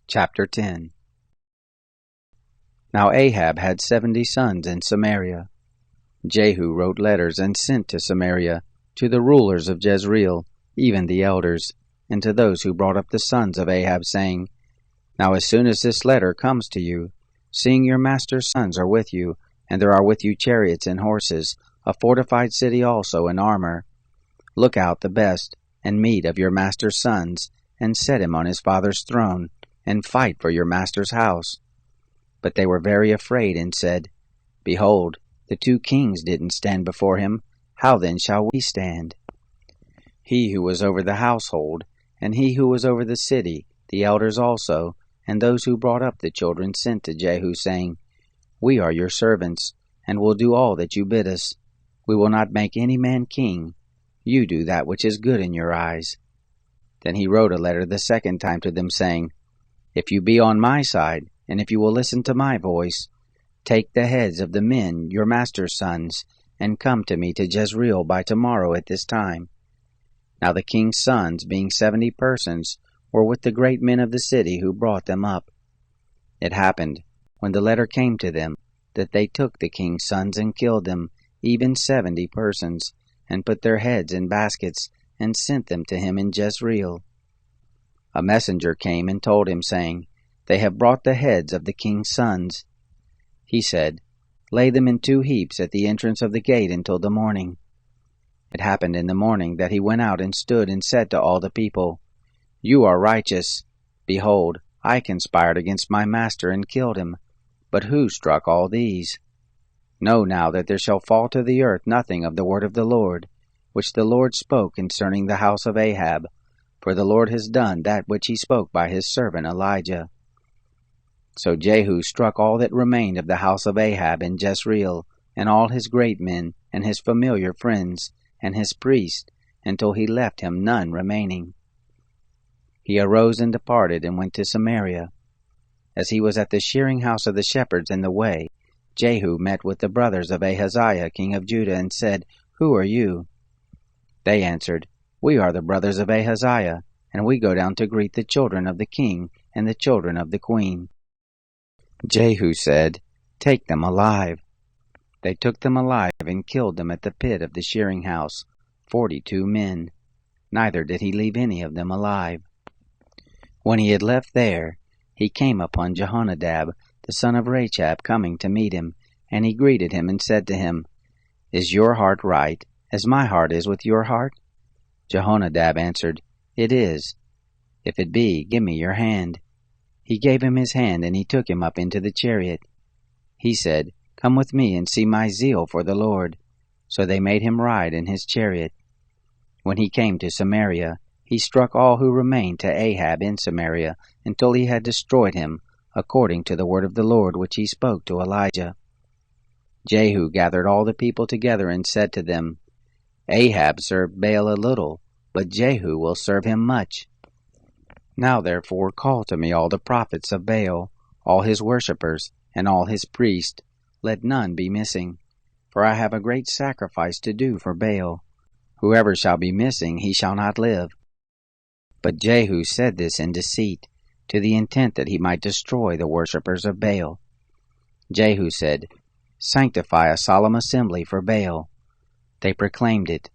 Chapter 10. Now Ahab had 70 sons in Samaria. Jehu wrote letters and sent to Samaria, to the rulers of Jezreel, even the elders, and to those who brought up the sons of Ahab, saying, Now as soon as this letter comes to you, seeing your master's sons are with you, and there are with you chariots and horses, a fortified city also in armor, look out the best, and meet of your master's sons, and set him on his father's throne, and fight for your master's house. But they were very afraid, and said, Behold, the 2 kings didn't stand before him, how then shall we stand? He who was over the household, and he who was over the city, the elders also, and those who brought up the children, sent to Jehu, saying, We are your servants, and will do all that you bid us. We will not make any man king. You do that which is good in your eyes. Then he wrote a letter the second time to them, saying, If you be on my side, and if you will listen to my voice, take the heads of the men, your master's sons, and come to me to Jezreel by tomorrow at this time. Now the king's sons, being 70 persons, were with the great men of the city who brought them up. It happened, when the letter came to them, that they took the king's sons and killed them, even 70 persons, and put their heads in baskets, and sent them to him in Jezreel. A messenger came and told him, saying, They have brought the heads of the king's sons. He said, Lay them in 2 heaps at the entrance of the gate until the morning. It happened in the morning that he went out and stood and said to all the people, You are righteous. Behold, I conspired against my master and killed him. But who struck all these? Know now that there shall fall to the earth nothing of the word of the Lord, which the Lord spoke concerning the house of Ahab, for the Lord has done that which he spoke by his servant Elijah. So Jehu struck all that remained of the house of Ahab in Jezreel, and all his great men, and his familiar friends, and his priests, until he left him none remaining. He arose and departed, and went to Samaria. As he was at the shearing house of the shepherds in the way, Jehu met with the brothers of Ahaziah king of Judah, and said, Who are you? They answered, We are the brothers of Ahaziah, and we go down to greet the children of the king and the children of the queen. Jehu said, Take them alive. They took them alive and killed them at the pit of the shearing house, 42 men. Neither did he leave any of them alive. When he had left there, he came upon Jehonadab, the son of Rechab, coming to meet him, and he greeted him and said to him, Is your heart right, as my heart is with your heart? Jehonadab answered, It is. If it be, give me your hand. He gave him his hand, and he took him up into the chariot. He said, Come with me and see my zeal for the Lord. So they made him ride in his chariot. When he came to Samaria, he struck all who remained to Ahab in Samaria, until he had destroyed him, according to the word of the Lord which he spoke to Elijah. Jehu gathered all the people together and said to them, Ahab served Baal a little, but Jehu will serve him much. Now therefore call to me all the prophets of Baal, all his worshippers, and all his priests. Let none be missing, for I have a great sacrifice to do for Baal. Whoever shall be missing, he shall not live. But Jehu said this in deceit, to the intent that he might destroy the worshippers of Baal. Jehu said, Sanctify a solemn assembly for Baal. They proclaimed it.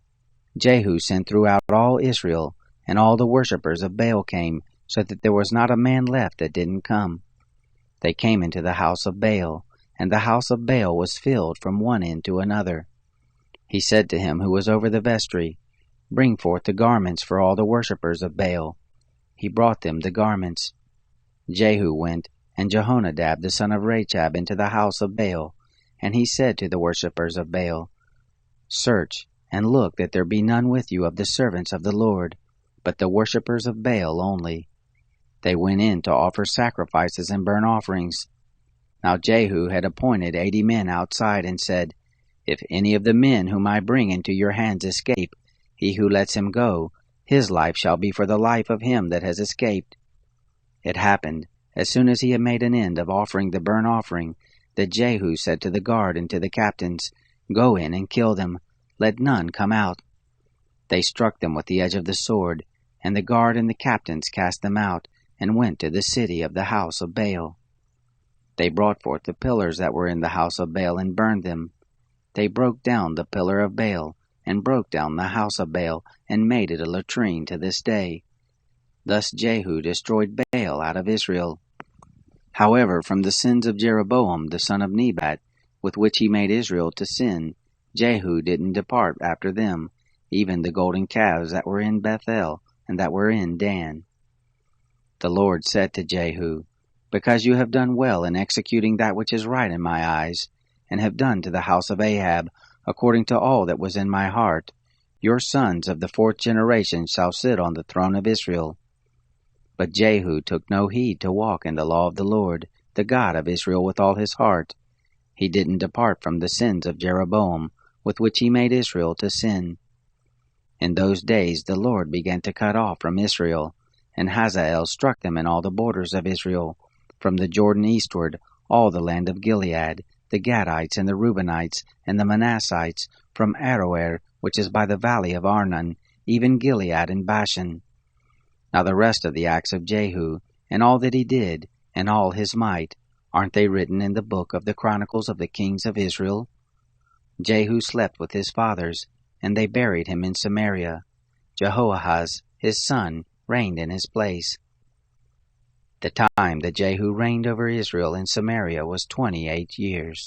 Jehu sent throughout all Israel, and all the worshippers of Baal came, so that there was not a man left that didn't come. They came into the house of Baal, and the house of Baal was filled from one end to another. He said to him who was over the vestry, Bring forth the garments for all the worshippers of Baal. He brought them the garments. Jehu went, and Jehonadab the son of Rechab, into the house of Baal, and he said to the worshippers of Baal, Search, and look that there be none with you of the servants of the Lord, but the worshippers of Baal only. They went in to offer sacrifices and burnt offerings. Now Jehu had appointed 80 men outside, and said, If any of the men whom I bring into your hands escape, he who lets him go, his life shall be for the life of him that has escaped. It happened, as soon as he had made an end of offering the burnt offering, that Jehu said to the guard and to the captains, Go in and kill them, let none come out. They struck them with the edge of the sword, and the guard and the captains cast them out, and went to the city of the house of Baal. They brought forth the pillars that were in the house of Baal and burned them. They broke down the pillar of Baal, and broke down the house of Baal, and made it a latrine to this day. Thus Jehu destroyed Baal out of Israel. However, from the sins of Jeroboam the son of Nebat, with which he made Israel to sin, Jehu didn't depart after them, even the golden calves that were in Bethel, and that were in Dan. The Lord said to Jehu, Because you have done well in executing that which is right in my eyes, and have done to the house of Ahab according to all that was in my heart, your sons of the fourth generation shall sit on the throne of Israel. But Jehu took no heed to walk in the law of the Lord, the God of Israel, with all his heart. He didn't depart from the sins of Jeroboam, with which he made Israel to sin. In those days the Lord began to cut off from Israel, and Hazael struck them in all the borders of Israel, from the Jordan eastward, all the land of Gilead, the Gadites and the Reubenites and the Manassites, from Aroer, which is by the valley of Arnon, even Gilead and Bashan. Now the rest of the acts of Jehu, and all that he did, and all his might, aren't they written in the book of the Chronicles of the kings of Israel? Jehu slept with his fathers, and they buried him in Samaria. Jehoahaz, his son, reigned in his place. The time that Jehu reigned over Israel in Samaria was 28 years.